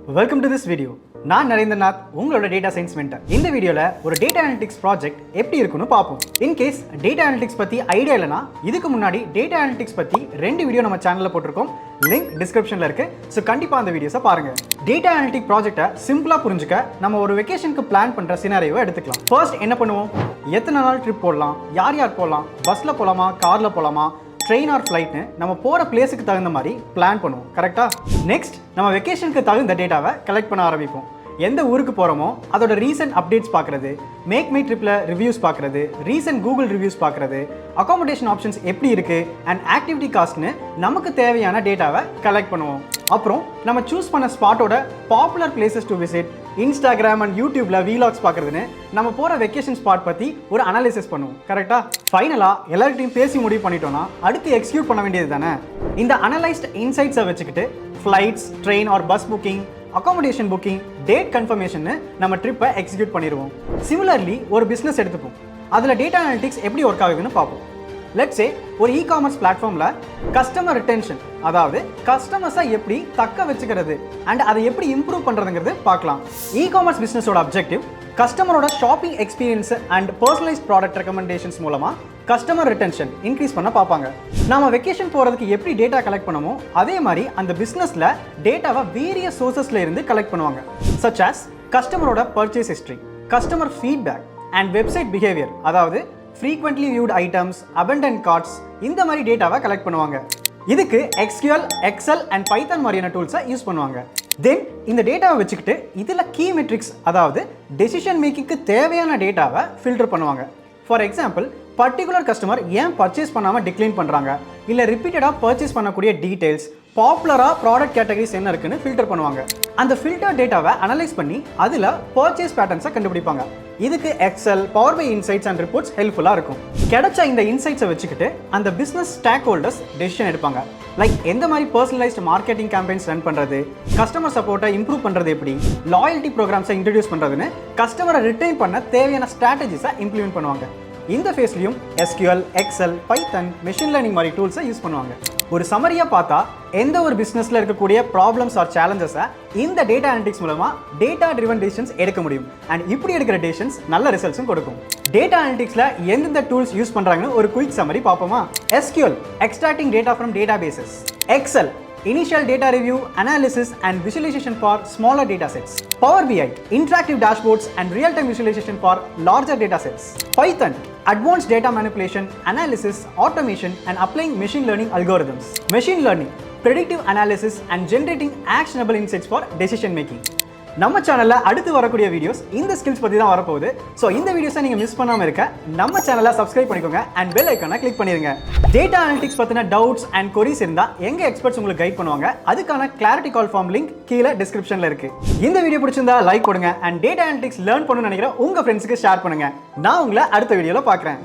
Welcome to this video. நான் நரேந்திரநாத் உங்களோட data science mentor. இந்த வீடியோல ஒரு டேட்டா அனலிட்டிக்ஸ் ப்ராஜெக்ட் எப்படி இருக்குன்னு பார்ப்போம். இன் கேஸ் டேட்டா அனலிட்டிக்ஸ் பத்தி ஐடியா இல்லனா இதுக்கு முன்னாடி டேட்டா அனலிட்டிக்ஸ் பத்தி 2 வீடியோ நம்ம சேனல்ல போட்டுருக்கோம். லிங்க் டிஸ்கிரிப்ஷன்ல இருக்கு. சோ கண்டிப்பா அந்த வீடியோஸை பாருங்க. டேட்டா அனலிட்டிக் ப்ராஜெக்ட்டை சிம்பிளா புரிஞ்சுக்க நம்ம ஒரு வெக்கேஷனுக்கு பிளான் பண்ற சினாரியோவை எடுத்துக்கலாம். ஃபர்ஸ்ட் என்ன பண்ணுவோம்? எத்தனை நாள் ட்ரிப் போடலாம்? யார் போகலாம்? பஸ்ல போலாமா? கார்ல போலாமா? ட்ரெயின் ஆர் ஃப்ளைட்னு நம்ம போகிற பிளேஸுக்கு தகுந்த மாதிரி பிளான் பண்ணுவோம். கரெக்டாக? நெக்ஸ்ட் நம்ம வெக்கேஷனுக்கு தகுந்த டேட்டாவை கலெக்ட் பண்ண ஆரம்பிப்போம். எந்த ஊருக்கு போகிறோமோ அதோட ரீசெண்ட் அப்டேட்ஸ் பார்க்குறது, மேக் மை ட்ரிப்பில் ரிவ்யூஸ் பார்க்குறது, ரீசெண்ட் கூகுள் ரிவ்யூஸ் பார்க்குறது, அகாமடேஷன் ஆப்ஷன்ஸ் எப்படி இருக்குது அண்ட் ஆக்டிவிட்டி காஸ்ட்னு நமக்கு தேவையான டேட்டாவை கலெக்ட் பண்ணுவோம். அப்புறம் நம்ம சூஸ் பண்ண ஸ்பாட்டோட popular places to visit, Instagram and யூடியூப்ல வீலாக்ஸ் பார்க்குறதுன்னு நம்ம போகிற வெக்கேஷன் ஸ்பாட் பற்றி ஒரு அனாலிசிஸ் பண்ணுவோம். கரெக்டாக? ஃபைனலாக எல்லார்கிட்டையும் பேசி முடிவு பண்ணிட்டோம்னா அடுத்து எக்ஸிக்யூட் பண்ண வேண்டியது தானே. இந்த அனலைஸ்ட் இன்சைட்ஸை வச்சுக்கிட்டு flights, train or bus booking, accommodation booking, date confirmation நம்ம ட்ரிப்பை எக்ஸிக்யூட் பண்ணிடுவோம். சிமிலர்லி ஒரு பிஸ்னஸ் எடுத்துப்போம். அதில் டேட்டா அனலிட்டிக்ஸ் எப்படி ஒர்க் ஆகுதுன்னு பார்ப்போம். லெட்ஸ் சே ஒரு இ-காமர்ஸ் பிளாட்ஃபார்மில் கஸ்டமர் ரிட்டென்ஷன், அதாவது கஸ்டமர்ஸை எப்படி தக்க வச்சுக்கிறது அண்ட் அதை எப்படி இம்ப்ரூவ் பண்ணுறதுங்கிறது பார்க்கலாம். இ-காமர்ஸ் பிஸ்னஸோட அப்ஜெக்டிவ் கஸ்டமரோட shopping experience and personalised product recommendations மூலமாக கஸ்டமர் ரிட்டென்ஷன் இன்க்ரீஸ் பண்ண பார்ப்பாங்க. நாம வெக்கேஷன் போகிறதுக்கு எப்படி டேட்டா கலெக்ட் பண்ணுமோ அதே மாதிரி அந்த பிஸ்னஸில் டேட்டாவை வேரியஸ் சோர்சஸ்ல இருந்து கலெக்ட் பண்ணுவாங்க. சச் ஆஸ் கஸ்டமரோட purchase history, customer feedback and website behaviour, அதாவது frequently viewed items, abandoned carts, இந்த மாதிரி டேட்டாவை கலெக்ட் பண்ணுவாங்க. இதுக்கு SQL, Excel and Python மாதிரியான டூல்ஸை யூஸ் பண்ணுவாங்க. தென் இந்த டேட்டாவை வச்சுக்கிட்டு இதில் கீ மெட்ரிக்ஸ், அதாவது டெசிஷன் மேக்கிங்க்கு தேவையான டேட்டாவை ஃபில்டர் பண்ணுவாங்க. ஃபார் எக்ஸாம்பிள், பர்டிகுலர் கஸ்டமர் ஏன் பர்ச்சேஸ் பண்ணாமல் டிக்ளைன் பண்ணுறாங்க, இல்லை ரிப்பீட்டடாக பர்ச்சேஸ் பண்ணக்கூடிய டீட்டெயில்ஸ், பாப்புலராக ப்ராடக்ட் கேட்டகரிஸ் என்ன இருக்குன்னு ஃபில்டர் பண்ணுவாங்க. அந்த ஃபில்டர் டேட்டாவை அனலைஸ் பண்ணி அதில் பர்ச்சேஸ் பேட்டர்ன்ஸை கண்டுபிடிப்பாங்க. இதுக்கு Excel, Power BI insights and reports ஹெல்ப்ஃபுல்லாக இருக்கும். கிடைச்ச இந்த இன்சைட்ஸை வச்சுக்கிட்டு அந்த பிஸ்னஸ் ஸ்டாக் ஹோல்டர்ஸ் டெசிஷன் எடுப்பாங்க. லைக் எந்த மாதிரி பர்சனலைஸ்ட் மார்க்கெட்டிங் கேம்பெயின்ஸ் ரன் பண்ணுறது, கஸ்டமர் சப்போர்ட்டை இம்ப்ரூவ் பண்ணுறது எப்படி, லாயல்ட்டி ப்ரோக்ராம்ஸை இன்ட்ரடியூஸ் பண்ணுறதுன்னு கஸ்டமரை ரிட்டைன் பண்ண தேவையான ஸ்ட்ராட்டஜிஸை இம்ப்ளிமெண்ட் பண்ணுவாங்க. இந்த ஃபேஸ்லையும் SQL, Excel, Python, machine learning மாதிரி டூல்ஸை யூஸ் பண்ணுவாங்க. ஒரு சமரியாக பார்த்தா எந்த ஒரு பிஸ்னஸில் இருக்கக்கூடிய ப்ராப்ளம்ஸ் ஆர் சேலஞ்சஸை இந்த டேட்டா அனலிட்டிக்ஸ் மூலமாக டேட்டா ட்ரிவன் டெசிஷன்ஸ் எடுக்க முடியும். அண்ட் இப்படி எடுக்கிற டெசிஷன்ஸ் நல்ல ரிசல்ட்ஸும் கொடுக்கும். டேட்டா அனலிட்டிக்ஸில் எந்தெந்த டூல்ஸ் யூஸ் பண்ணுறாங்கன்னு ஒரு குயிக் சமரி பார்ப்போமா? SQL, extracting data from databases. Excel, initial data review, analysis and visualization for smaller data sets. Power BI, interactive dashboards and real-time visualization for larger data sets. Python, advanced data manipulation, analysis, automation and applying machine learning algorithms. Machine learning, predictive analysis and generating actionable insights for decision making. நம்ம சேனல்ல அடுத்து வரக்கூடிய videos இந்த skills பத்தி தான் வரப்போகுது. So இந்த வீடியோஸை நீங்க மிஸ் பண்ணாம இருக்க நம்ம சேனலை சப்ஸ்கிரைப் பண்ணிக்கோங்க அண்ட் பெல் ஐக்கானை கிளிக் பண்ணிருங்க. டேட்டா அனலிட்டிக்ஸ் பத்தின டவுட்ஸ் அண்ட் கொரிஸ் இருந்தா எங்க எக்ஸ்பர்ட்ஸ் உங்களுக்கு கைட் பண்ணுவாங்க. அதுக்கான கிளாரிட்டி கால் ஃபார்ம் லிங்க் கீழே டிஸ்கிரிப்ஷன்ல இருக்கு. இந்த வீடியோ பிடிச்சிருந்தா லைக் கொடுங்க அண்ட் டேட்டா அனலிட்டிக்ஸ் லேர்ன் பண்ணணும்னு நினைக்கிற உங்க ஃப்ரெண்ட்ஸ்க்கு ஷேர் பண்ணுங்க. நான் உங்களை அடுத்த வீடியோல பார்க்குறேன்.